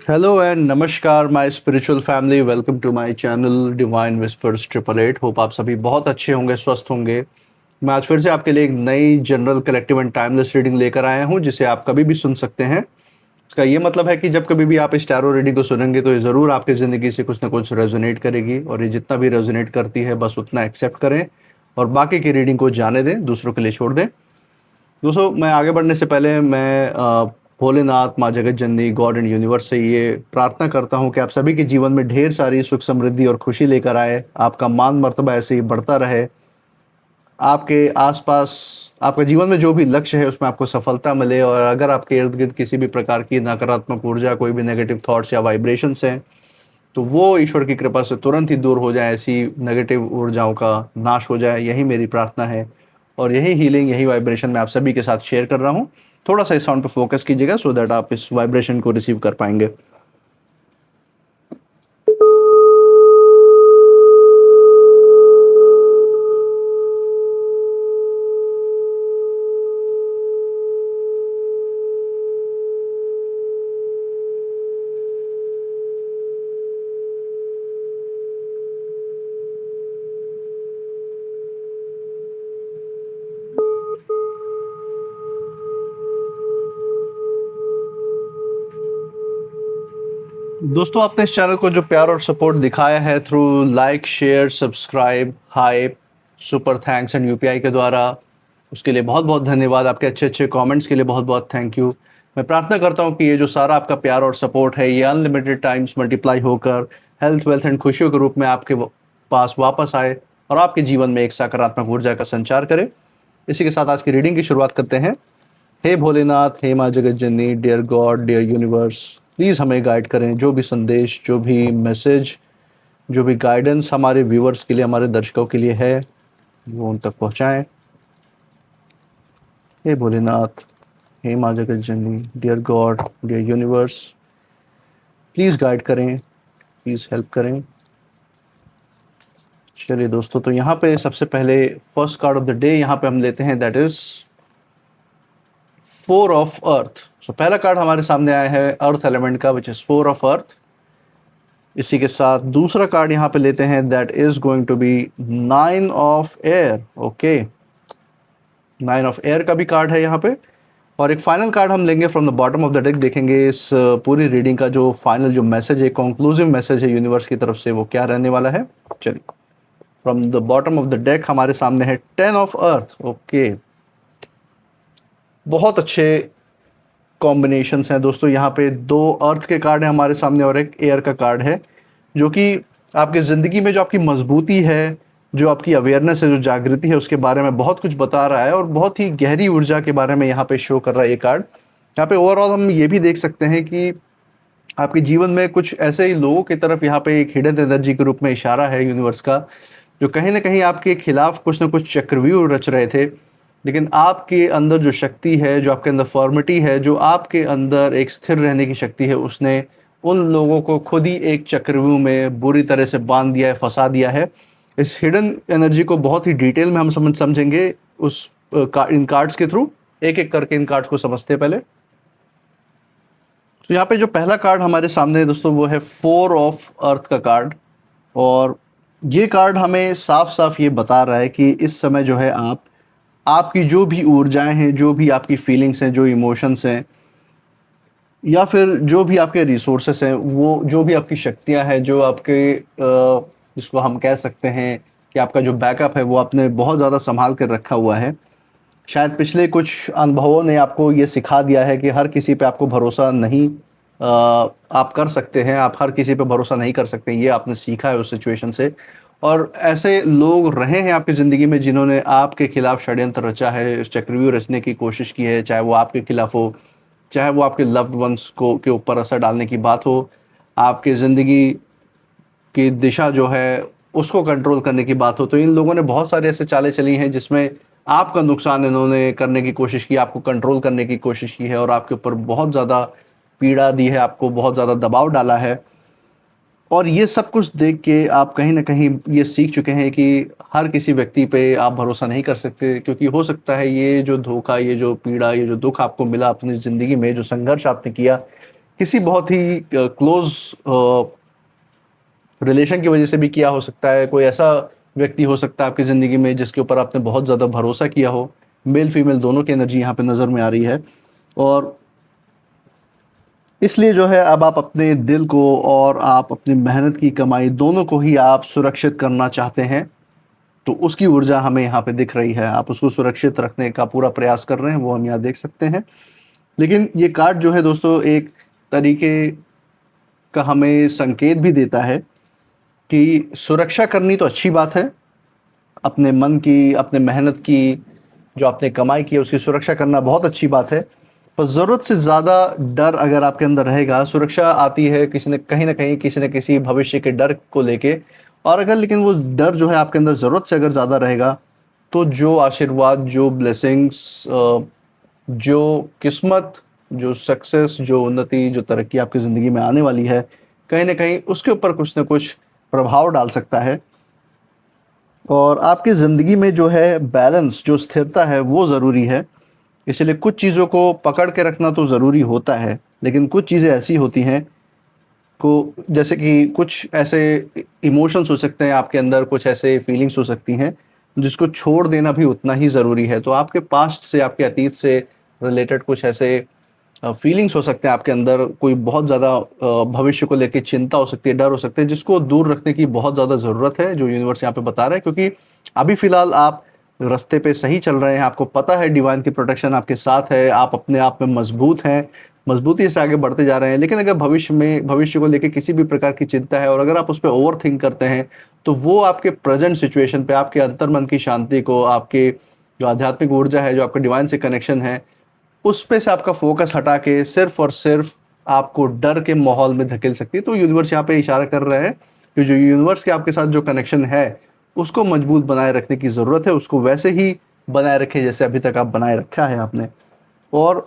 Hello and नमस्कार my spiritual family. Welcome to my channel divine whispers 888। Hope आप सभी बहुत अच्छे होंगे, स्वस्थ होंगे। मैं आज फिर से आपके लिए एक नई general collective and timeless reading लेकर आया हूं, जिसे आप कभी भी सुन सकते हैं। इसका ये मतलब है कि जब कभी भी आप इस टैरो रीडिंग को सुनेंगे तो ये ज़रूर आपकी ज़िंदगी से कुछ ना कुछ रेजोनेट करेगी, और ये जितना भी रेजोनेट करती है बस उतना एक्सेप्ट करें और बाकी की रीडिंग को जाने दें, दूसरों के लिए छोड़ दें। दोस्तों, मैं आगे बढ़ने से पहले मैं भोलेनाथ, माँ जगत जननी, गॉड एंड यूनिवर्स से ये प्रार्थना करता हूँ कि आप सभी के जीवन में ढेर सारी सुख समृद्धि और खुशी लेकर आए। आपका मान मर्तबा ऐसे ही बढ़ता रहे। आपके आसपास आपका जीवन में जो भी लक्ष्य है उसमें आपको सफलता मिले, और अगर आपके इर्द गिर्द किसी भी प्रकार की नकारात्मक ऊर्जा, कोई भी नेगेटिव थॉट्स या वाइब्रेशंस हैं, तो वो ईश्वर की कृपा से तुरंत ही दूर हो जाए, ऐसी नेगेटिव ऊर्जाओं का नाश हो जाए। यही मेरी प्रार्थना है, और यही हीलिंग, यही वाइब्रेशन मैं आप सभी के साथ शेयर कर रहा हूँ। थोड़ा सा इस साउंड पे फोकस कीजिएगा सो दैट आप इस वाइब्रेशन को रिसीव कर पाएंगे। दोस्तों, आपने इस चैनल को जो प्यार और सपोर्ट दिखाया है through like, share, subscribe, hype, super thanks and UPI के द्वारा, उसके लिए बहुत बहुत धन्यवाद। आपके अच्छे अच्छे कमेंट्स के लिए बहुत बहुत थैंक यू। मैं प्रार्थना करता हूँ कि ये जो सारा आपका प्यार और सपोर्ट है, ये अनलिमिटेड टाइम्स मल्टीप्लाई होकर हेल्थ, वेल्थ एंड खुशियों के रूप में आपके पास वापस आए और आपके जीवन में एक सकारात्मक ऊर्जा का संचार करे। इसी के साथ आज की रीडिंग की शुरुआत करते हैं। हे भोलेनाथ, हे माँ जगत जननी, dear God, dear universe, please हमें गाइड करें। जो भी संदेश, जो भी मैसेज, जो भी गाइडेंस हमारे व्यूअर्स के लिए, हमारे दर्शकों के लिए है, वो उन तक पहुँचाएं। हे भोलेनाथ, हे माँ जगत जननी, dear God, dear universe, please guide करें, प्लीज़ हेल्प करें। चलिए दोस्तों, तो यहाँ पे सबसे पहले first card of the day यहाँ पे हम लेते हैं, that is 4 of earth. So पहला कार्ड हमारे सामने आया है अर्थ एलिमेंट का, विच इज़ 4 ऑफ अर्थ। इसी के साथ दूसरा कार्ड यहाँ पे लेते हैं, that is going to be 9 of air. Okay, 9 of air का भी कार्ड है यहाँ पे। और एक फाइनल कार्ड हम लेंगे from the bottom of the deck. देखेंगे इस पूरी रीडिंग का जो फाइनल जो मैसेज है, कंक्लूसिव मैसेज है यूनिवर्स की तरफ से, वो क्या रहने वाला है। चलिए, from the bottom of the deck हमारे सामने है 10 ऑफ अर्थ। ओके, बहुत अच्छे कॉम्बिनेशंस हैं दोस्तों। यहाँ पे 2 अर्थ के कार्ड हैं हमारे सामने और एक एयर का कार्ड है, जो कि आपकी ज़िंदगी में जो आपकी मजबूती है, जो आपकी अवेयरनेस है, जो जागृति है, उसके बारे में बहुत कुछ बता रहा है, और बहुत ही गहरी ऊर्जा के बारे में यहाँ पे शो कर रहा है ये कार्ड। यहाँ पे ओवरऑल हम ये भी देख सकते हैं कि आपके जीवन में कुछ ऐसे ही लोगों की तरफ यहाँ पे एक हिडन एनर्जी के रूप में इशारा है यूनिवर्स का, जो कहीं ना कहीं आपके खिलाफ कुछ ना कुछ चक्रव्यूह रच रहे थे। लेकिन आपके अंदर जो शक्ति है, जो आपके अंदर फॉर्मिटी है, जो आपके अंदर एक स्थिर रहने की शक्ति है, उसने उन लोगों को खुद ही एक चक्रव्यूह में बुरी तरह से बांध दिया है, फंसा दिया है। इस हिडन एनर्जी को बहुत ही डिटेल में हम समझेंगे इन कार्ड्स के थ्रू। एक एक करके इन कार्ड्स को समझते हैं पहले। तो यहाँ पे जो पहला कार्ड हमारे सामने है दोस्तों, वो है 4 ऑफ अर्थ का कार्ड। और ये कार्ड हमें साफ साफ ये बता रहा है कि इस समय जो है आपकी जो भी ऊर्जाएं हैं, जो भी आपकी फीलिंग्स हैं, जो इमोशंस हैं, या फिर जो भी आपके रिसोर्सेस हैं, वो जो भी आपकी शक्तियां हैं, जो आपके जिसको हम कह सकते हैं कि आपका जो बैकअप है, वो आपने बहुत ज़्यादा संभाल कर रखा हुआ है। शायद पिछले कुछ अनुभवों ने आपको ये सिखा दिया है कि हर किसी पे आपको भरोसा नहीं आप कर सकते हैं, आप हर किसी पे भरोसा नहीं कर सकते। ये आपने सीखा है उस सिचुएशन से। और ऐसे लोग रहे हैं आपकी ज़िंदगी में जिन्होंने आपके खिलाफ षड्यंत्र रचा है, चक्रव्यूह रचने की कोशिश की है, चाहे वो आपके खिलाफ हो, चाहे वो आपके लव्ड वंस को के ऊपर असर डालने की बात हो, आपकी ज़िंदगी की दिशा जो है उसको कंट्रोल करने की बात हो। तो इन लोगों ने बहुत सारे ऐसे चालें चली हैं जिसमें आपका नुकसान इन्होंने करने की कोशिश की, आपको कंट्रोल करने की कोशिश की है, और आपके ऊपर बहुत ज़्यादा पीड़ा दी है, आपको बहुत ज़्यादा दबाव डाला है। और ये सब कुछ देख के आप कहीं ना कहीं ये सीख चुके हैं कि हर किसी व्यक्ति पे आप भरोसा नहीं कर सकते, क्योंकि हो सकता है ये जो धोखा, ये जो पीड़ा, ये जो दुख आपको मिला अपनी ज़िंदगी में, जो संघर्ष आपने किया, किसी बहुत ही क्लोज रिलेशन की वजह से भी किया हो सकता है। कोई ऐसा व्यक्ति हो सकता है आपकी ज़िंदगी में जिसके ऊपर आपने बहुत ज़्यादा भरोसा किया हो। मेल फीमेल दोनों की एनर्जी यहाँ पे नज़र में आ रही है। और इसलिए जो है अब आप अपने दिल को और आप अपनी मेहनत की कमाई दोनों को ही आप सुरक्षित करना चाहते हैं। तो उसकी ऊर्जा हमें यहाँ पे दिख रही है। आप उसको सुरक्षित रखने का पूरा प्रयास कर रहे हैं, वो हम यहाँ देख सकते हैं। लेकिन ये कार्ड जो है दोस्तों एक तरीके का हमें संकेत भी देता है कि सुरक्षा करनी तो अच्छी बात है, अपने मन की, अपने मेहनत की, जो आपने कमाई की है उसकी सुरक्षा करना बहुत अच्छी बात है। पर ज़रूरत से ज़्यादा डर अगर आपके अंदर रहेगा, सुरक्षा आती है किसी न कहीं न कहीं किसी न किसी भविष्य के डर को लेके, और अगर लेकिन वो डर जो है आपके अंदर ज़रूरत से अगर ज़्यादा रहेगा, तो जो आशीर्वाद, जो ब्लेसिंग्स, जो किस्मत, जो सक्सेस, जो उन्नति, जो तरक्की आपकी ज़िंदगी में आने वाली है, कहीं न कहीं उसके ऊपर कुछ न कुछ प्रभाव डाल सकता है। और आपकी ज़िंदगी में जो है बैलेंस, जो स्थिरता है वो ज़रूरी है। इसलिए कुछ चीज़ों को पकड़ के रखना तो ज़रूरी होता है, लेकिन कुछ चीज़ें ऐसी होती हैं को जैसे कि कुछ ऐसे इमोशंस हो सकते हैं आपके अंदर, कुछ ऐसे फीलिंग्स हो सकती हैं जिसको छोड़ देना भी उतना ही ज़रूरी है। तो आपके पास्ट से, आपके अतीत से रिलेटेड कुछ ऐसे फीलिंग्स हो सकते हैं आपके अंदर, कोई बहुत ज़्यादा भविष्य को लेके चिंता हो सकती है, डर हो सकते हैं, जिसको दूर रखने की बहुत ज़्यादा ज़रूरत है, जो यूनिवर्स यहाँ पे बता रहा है। क्योंकि अभी फ़िलहाल आप रास्ते पे सही चल रहे हैं, आपको पता है डिवाइन की प्रोटेक्शन आपके साथ है, आप अपने आप में मजबूत हैं, मजबूती से आगे बढ़ते जा रहे हैं। लेकिन अगर भविष्य को लेके किसी भी प्रकार की चिंता है और अगर आप उस पर ओवर थिंक करते हैं, तो वो आपके प्रेजेंट सिचुएशन पे, आपके अंतर्मन की शांति को, आपके जो आध्यात्मिक ऊर्जा है, जो आपका डिवाइन से कनेक्शन है, उस पे से आपका फोकस हटा के सिर्फ और सिर्फ आपको डर के माहौल में धकेल सकती है। तो यूनिवर्स यहाँ पे इशारा कर रहा है कि जो यूनिवर्स के आपके साथ जो कनेक्शन है उसको मजबूत बनाए रखने की ज़रूरत है, उसको वैसे ही बनाए रखें जैसे अभी तक आप बनाए रखा है आपने। और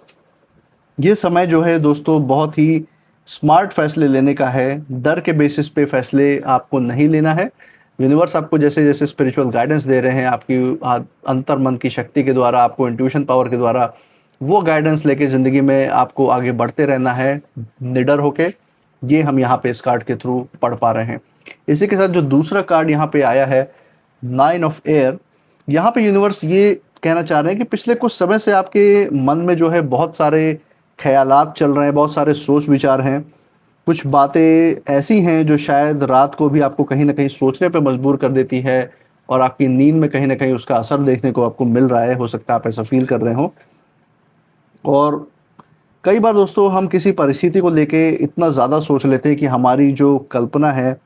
ये समय जो है दोस्तों बहुत ही स्मार्ट फैसले लेने का है, डर के बेसिस पे फैसले आपको नहीं लेना है। यूनिवर्स आपको जैसे जैसे स्पिरिचुअल गाइडेंस दे रहे हैं आपकी अंतर मन की शक्ति के द्वारा, आपको इंट्यूशन पावर के द्वारा, वो गाइडेंस लेके ज़िंदगी में आपको आगे बढ़ते रहना है निडर होके। ये हम यहाँ पे इस कार्ड के थ्रू पढ़ पा रहे हैं। इसी के साथ जो दूसरा कार्ड यहाँ पे आया है, 9 ऑफ एयर, यहाँ पे यूनिवर्स ये कहना चाह रहे हैं कि पिछले कुछ समय से आपके मन में जो है बहुत सारे ख्यालात चल रहे हैं, बहुत सारे सोच विचार हैं, कुछ बातें ऐसी हैं जो शायद रात को भी आपको कहीं न कहीं सोचने पे मजबूर कर देती है और आपकी नींद में कहीं न कहीं उसका असर देखने को आपको मिल रहा है। हो सकता है आप ऐसा फ़ील कर रहे हों। और कई बार दोस्तों हम किसी परिस्थिति को लेके इतना ज़्यादा सोच लेते हैं कि हमारी जो कल्पना है,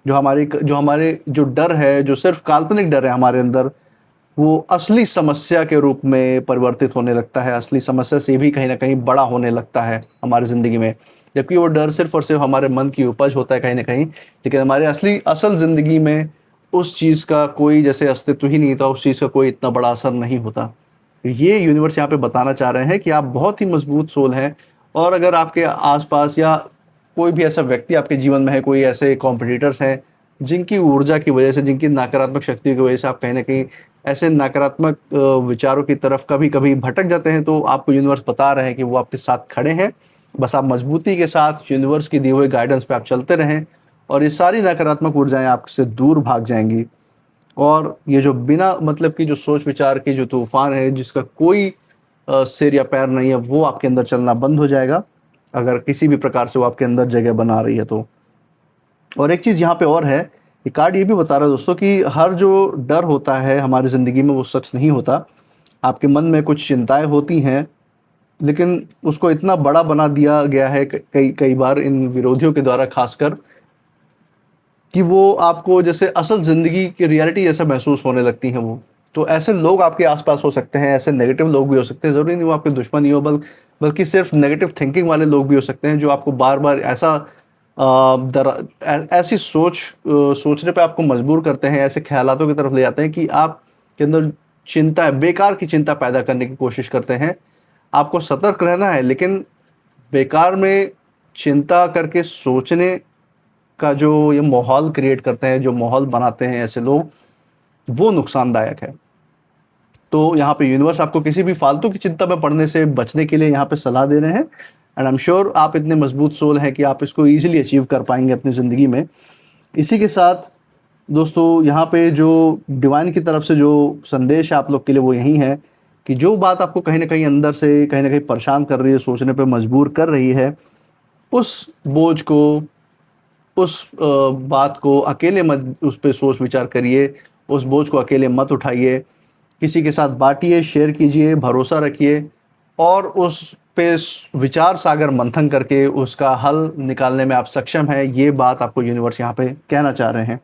जो हमारे जो डर है, जो सिर्फ़ काल्पनिक डर है हमारे अंदर, वो असली समस्या के रूप में परिवर्तित होने लगता है, असली समस्या से भी कहीं न कहीं बड़ा होने लगता है हमारी ज़िंदगी में। जबकि वो डर सिर्फ़ और सिर्फ़ हमारे मन की उपज होता है कहीं न कहीं, लेकिन हमारे असल ज़िंदगी में उस चीज़ का कोई जैसे अस्तित्व ही नहीं था, उस चीज़ का कोई इतना बड़ा असर नहीं होता। तो ये यूनिवर्स यहाँ पे बताना चाह रहे हैं कि आप बहुत ही मजबूत सोल हैं। और अगर आपके आसपास या कोई भी ऐसा व्यक्ति आपके जीवन में है, कोई ऐसे कॉम्पिटिटर्स हैं जिनकी ऊर्जा की वजह से, जिनकी नकारात्मक शक्ति की वजह से आप कहीं ना कहीं ऐसे नकारात्मक विचारों की तरफ कभी कभी भटक जाते हैं, तो आपको यूनिवर्स बता रहे हैं कि वो आपके साथ खड़े हैं। बस आप मजबूती के साथ यूनिवर्स की दी हुई गाइडेंस पे आप चलते रहें और ये सारी नकारात्मक ऊर्जाएं आपसे दूर भाग जाएंगी। और ये जो बिना मतलब की जो सोच विचार की जो तूफान है, जिसका कोई सिर या पैर नहीं है, वो आपके अंदर चलना बंद हो जाएगा अगर किसी भी प्रकार से वो आपके अंदर जगह बना रही है तो। और एक चीज़ यहाँ पे और है, ये कार्ड ये भी बता रहा है दोस्तों कि हर जो डर होता है हमारी ज़िंदगी में वो सच नहीं होता। आपके मन में कुछ चिंताएं होती हैं, लेकिन उसको इतना बड़ा बना दिया गया है कई कई बार इन विरोधियों के द्वारा खासकर, कि वो आपको जैसे असल ज़िंदगी की रियलिटी जैसा महसूस होने लगती हैं वो। तो ऐसे लोग आपके आस-पास हो सकते हैं, ऐसे नेगेटिव लोग भी हो सकते हैं, ज़रूरी नहीं वो आपके दुश्मन ही हो, बल्कि सिर्फ नेगेटिव थिंकिंग वाले लोग भी हो सकते हैं जो आपको बार-बार ऐसा ऐसी सोचने पे आपको मजबूर करते हैं, ऐसे ख़्यालातों की तरफ ले जाते हैं कि आपके अंदर चिंता, बेकार की चिंता पैदा करने की कोशिश करते हैं। आपको सतर्क रहना है, लेकिन बेकार में चिंता करके सोचने का जो ये माहौल क्रिएट करते हैं, जो माहौल बनाते हैं ऐसे लोग, वो नुकसानदायक है। तो यहाँ पे यूनिवर्स आपको किसी भी फालतू की चिंता में पड़ने से बचने के लिए यहाँ पे सलाह दे रहे हैं एंड आई एम श्योर आप इतने मजबूत सोल हैं कि आप इसको ईजिली अचीव कर पाएंगे अपनी ज़िंदगी में। इसी के साथ दोस्तों यहाँ पे जो डिवाइन की तरफ से जो संदेश है आप लोग के लिए वो यही है कि जो बात आपको कहीं ना कहीं अंदर से कहीं ना कहीं परेशान कर रही है, सोचने पे मजबूर कर रही है, उस बोझ को, उस बात को अकेले मत उस पे सोच विचार करिए, उस बोझ को अकेले मत उठाइए, किसी के साथ बांटिए, शेयर कीजिए, भरोसा रखिए और उस पे विचार सागर मंथन करके उसका हल निकालने में आप सक्षम हैं। ये बात आपको यूनिवर्स यहाँ पे कहना चाह रहे हैं।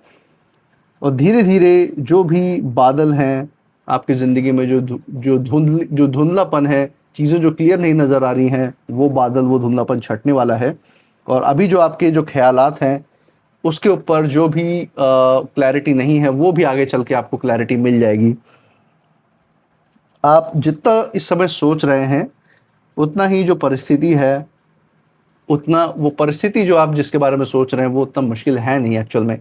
और धीरे धीरे जो भी बादल हैं आपकी ज़िंदगी में, जो धुंधलापन है, चीज़ें जो क्लियर नहीं नज़र आ रही हैं, वो बादल, वो धुंधलापन छटने वाला है। और अभी जो आपके जो ख्यालात हैं उसके ऊपर जो भी क्लैरिटी नहीं है, वो भी आगे चल के आपको क्लैरिटी मिल जाएगी। आप जितना इस समय सोच रहे हैं उतना ही जो परिस्थिति है, उतना वो परिस्थिति जो आप जिसके बारे में सोच रहे हैं वो उतना मुश्किल है नहीं एक्चुअल में।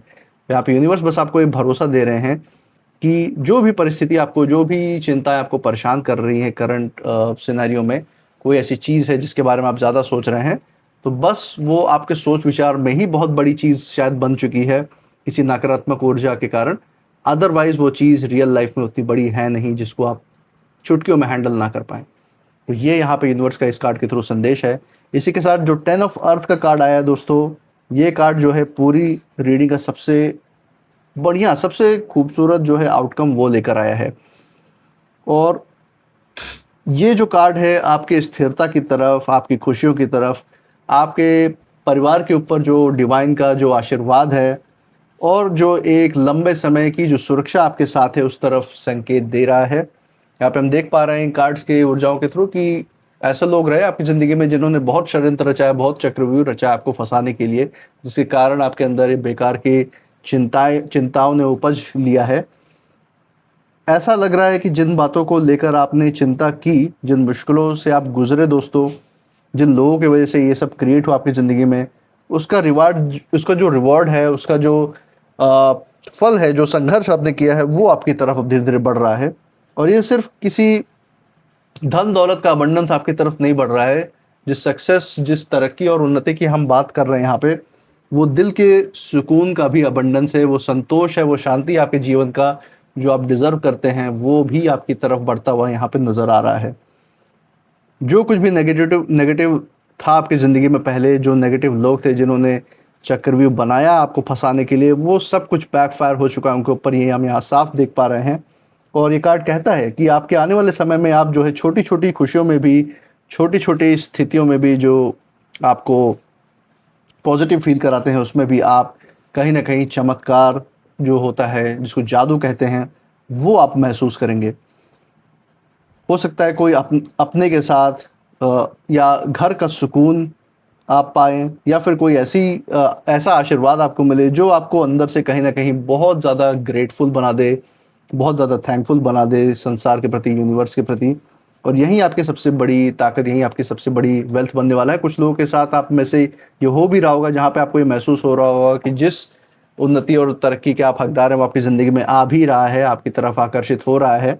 यहाँ पे यूनिवर्स बस आपको एक भरोसा दे रहे हैं कि जो भी परिस्थिति आपको, जो भी चिंताएं आपको परेशान कर रही है करंट सिनेरियो में, कोई ऐसी चीज़ है जिसके बारे में आप ज़्यादा सोच रहे हैं, तो बस वो आपके सोच विचार में ही बहुत बड़ी चीज़ शायद बन चुकी है किसी नकारात्मक ऊर्जा के कारण। अदरवाइज़ वो चीज़ रियल लाइफ में उतनी बड़ी है नहीं जिसको आप चुटकियों में हैंडल ना कर पाएँ। तो ये यहाँ पे यूनिवर्स का इस कार्ड के थ्रू संदेश है। इसी के साथ जो 10 ऑफ अर्थ का कार्ड आया है दोस्तों, ये कार्ड जो है पूरी रीडिंग का सबसे बढ़िया, सबसे खूबसूरत जो है आउटकम वो लेकर आया है। और ये जो कार्ड है आपके स्थिरता की तरफ, आपकी खुशियों की तरफ, आपके परिवार के ऊपर जो डिवाइन का जो आशीर्वाद है और जो एक लंबे समय की जो सुरक्षा आपके साथ है, उस तरफ संकेत दे रहा है। यहाँ पे हम देख पा रहे हैं कार्ड्स के ऊर्जाओं के थ्रू कि ऐसे लोग रहे आपकी ज़िंदगी में जिन्होंने बहुत षड्यंत्र रचाया, बहुत चक्रव्यूह रचाया आपको फंसाने के लिए, जिसके कारण आपके अंदर ये बेकार की चिंताओं ने उपज लिया है। ऐसा लग रहा है कि जिन बातों को लेकर आपने चिंता की, जिन मुश्किलों से आप गुजरे दोस्तों, जिन लोगों की वजह से ये सब क्रिएट हुआ आपकी ज़िंदगी में, उसका रिवार्ड, उसका जो रिवॉर्ड है, उसका जो फल है, जो संघर्ष आपने किया है, वो आपकी तरफ अब धीरे धीरे बढ़ रहा है। और ये सिर्फ किसी धन दौलत का अबंडेंस आपकी तरफ नहीं बढ़ रहा है। जिस सक्सेस, जिस तरक्की और उन्नति की हम बात कर रहे हैं यहाँ पे, वो दिल के सुकून का भी अबंडेंस है, वो संतोष है, वो शांति आपके जीवन का जो आप डिजर्व करते हैं, वो भी आपकी तरफ बढ़ता हुआ यहाँ पे नज़र आ रहा है। जो कुछ भी नेगेटिव था आपकी ज़िंदगी में पहले, जो नेगेटिव लोग थे जिन्होंने चक्रव्यूह बनाया आपको फंसाने के लिए, वो सब कुछ बैकफायर हो चुका है उनके ऊपर, ये हम यहाँ साफ देख पा रहे हैं। और ये कार्ड कहता है कि आपके आने वाले समय में आप जो है छोटी छोटी खुशियों में भी, छोटी छोटी स्थितियों में भी जो आपको पॉजिटिव फील कराते हैं, उसमें भी आप कहीं ना कहीं चमत्कार जो होता है, जिसको जादू कहते हैं, वो आप महसूस करेंगे। हो सकता है कोई अपने के साथ या घर का सुकून आप पाएँ, या फिर कोई ऐसा आशीर्वाद आपको मिले जो आपको अंदर से कहीं ना कहीं बहुत ज़्यादा ग्रेटफुल बना दे, बहुत ज़्यादा थैंकफुल बना दे संसार के प्रति, यूनिवर्स के प्रति। और यही आपकी सबसे बड़ी ताकत, यही आपकी सबसे बड़ी वेल्थ बनने वाला है। कुछ लोगों के साथ आप में से ये हो भी रहा होगा जहाँ पे आपको ये महसूस हो रहा होगा कि जिस उन्नति और तरक्की के आप हकदार हैं वो आपकी ज़िंदगी में आ भी रहा है, आपकी तरफ आकर्षित हो रहा है।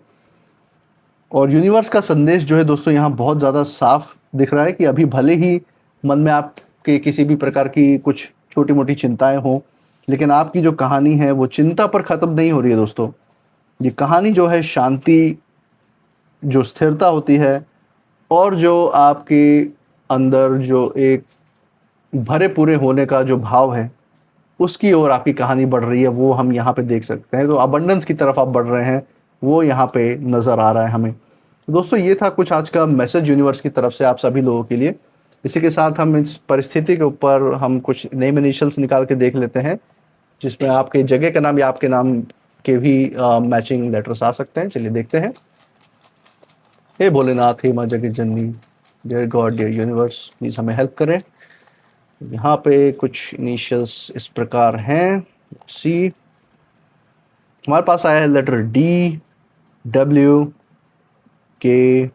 और यूनिवर्स का संदेश जो है दोस्तों यहाँ बहुत ज़्यादा साफ दिख रहा है कि अभी भले ही मन में आपके किसी भी प्रकार की कुछ छोटी मोटी चिंताएं हों, लेकिन आपकी जो कहानी है वो चिंता पर ख़त्म नहीं हो रही है दोस्तों। ये कहानी जो है शांति, जो स्थिरता होती है, और जो आपके अंदर जो एक भरे पूरे होने का जो भाव है, उसकी ओर आपकी कहानी बढ़ रही है, वो हम यहाँ पे देख सकते हैं। तो अबंडेंस की तरफ आप बढ़ रहे हैं, वो यहाँ पे नज़र आ रहा है हमें। तो दोस्तों ये था कुछ आज का मैसेज यूनिवर्स की तरफ से आप सभी लोगों के लिए। इसी के साथ हम इस परिस्थिति के ऊपर हम कुछ नेम इनिशियल्स निकाल के देख लेते हैं, जिसमें आपके जगह का नाम या आपके नाम के भी मैचिंग लेटर्स आ सकते हैं। चलिए देखते हैं। हे भोलेनाथ, हे माँ जगत जननी, dear God, dear universe, please हमें हेल्प करें। यहाँ पे कुछ इनिशियल्स इस प्रकार हैं। सी, हमारे पास आया है लेटर डी, डब्ल्यू, के,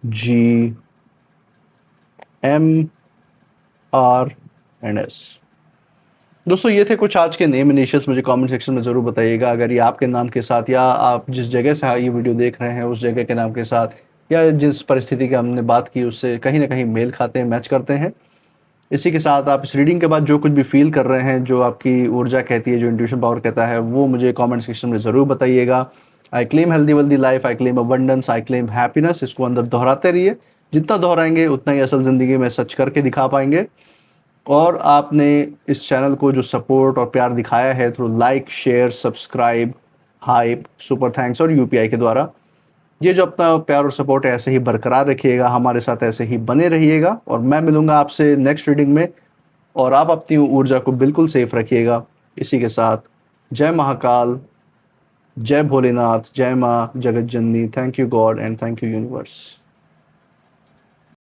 जी, एम, आर एंड एस। दोस्तों ये थे कुछ आज के नेम इनिशियल्स। मुझे कमेंट सेक्शन में ज़रूर बताइएगा अगर ये आपके नाम के साथ, या आप जिस जगह से ये वीडियो देख रहे हैं उस जगह के नाम के साथ या जिस परिस्थिति की हमने बात की उससे कहीं ना कहीं मेल खाते हैं, मैच करते हैं। इसी के साथ आप इस रीडिंग के बाद जो कुछ भी फील कर रहे हैं, जो आपकी ऊर्जा कहती है, जो इंट्यूशन पावर कहता है, वो मुझे कमेंट सेक्शन में ज़रूर बताइएगा। I claim healthy wealthy life, I claim abundance, I claim happiness. इसको अंदर दोहराते रहिए, जितना दोहराएंगे उतना ही असल ज़िंदगी में सच करके दिखा पाएंगे। और आपने इस चैनल को जो सपोर्ट और प्यार दिखाया है through like, share, subscribe, hype, super thanks और यूपीआई के द्वारा, ये जो अपना प्यार और सपोर्ट है ऐसे ही बरकरार रखिएगा, हमारे साथ ऐसे ही बने रहिएगा। और मैं मिलूंगा आपसे नेक्स्ट रीडिंग में, और आप अपनी ऊर्जा को बिल्कुल सेफ रखिएगा। इसी के साथ जय महाकाल, जय भोलेनाथ, जय माँ जगत जननी। Thank you God and thank you universe.